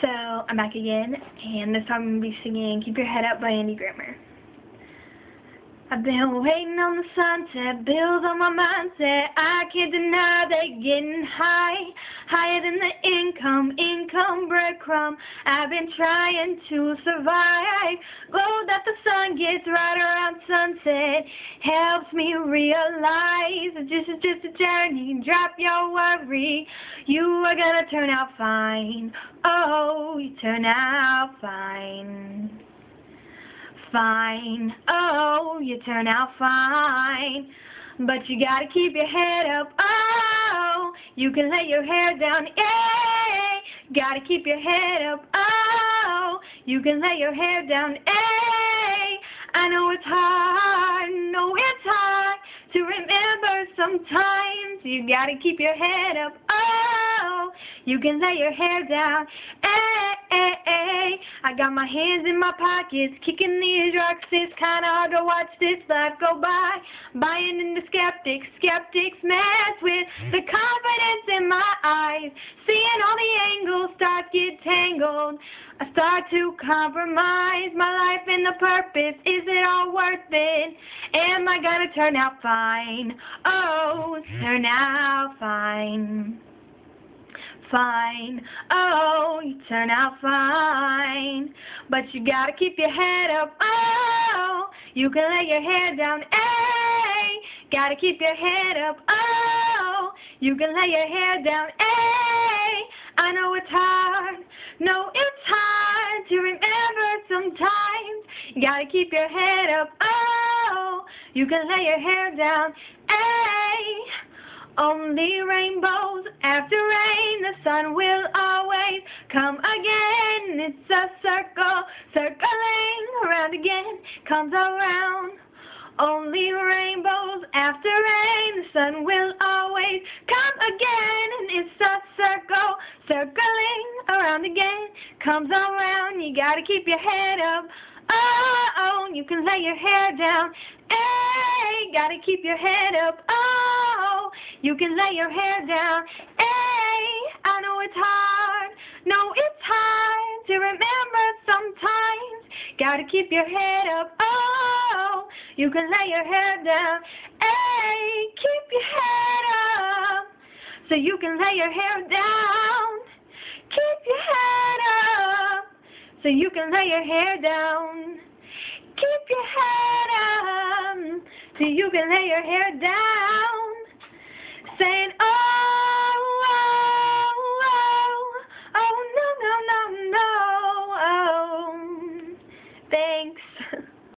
So, I'm back again, and this time I'm going to be singing Keep Your Head Up by Andy Grammer. I've been waiting on the sunset, bills on my mindset, I can't deny that getting higher than the income breadcrumb. I've been trying to survive, glow that the sun gets right around sunset, helps me realize that this is just a journey, drop your worry, you are gonna turn out fine, oh, you turn out fine. Fine, oh, you turn out fine, but you gotta keep your head up, oh, you can let your hair down, eh, gotta keep your head up, oh, you can let your hair down, eh, I know it's hard to remember sometimes, you gotta keep your head up, oh, you can let your hair down, I got my hands in my pockets, kicking these rocks, it's kinda hard to watch this life go by, buying into skeptics mess with the confidence in my eyes, seeing all the angles start get tangled, I start to compromise my life and the purpose, is it all worth it, am I gonna turn out fine, oh, turn out fine. Fine, oh, you turn out fine, but you gotta keep your head up, oh, you can lay your hair down, gotta keep your head up, oh, you can lay your hair down, I know it's hard, to remember sometimes, you gotta keep your head up, oh, you can lay your hair down, only rainbows after rain, the sun will always come again. It's a circle, circling around again, comes around. Only rainbows after rain, the sun will always come again. And it's a circle, circling around again, comes around. You gotta keep your head up, oh, you can lay your hair down, gotta keep your head up, oh, you can lay your hair down, I know it's hard, to remember sometimes, gotta keep your head up, oh, you can lay your hair down, keep your head up, so you can lay your hair down, keep your head up, so you can lay your hair down, keep your head up, so you can lay your hair down, saying,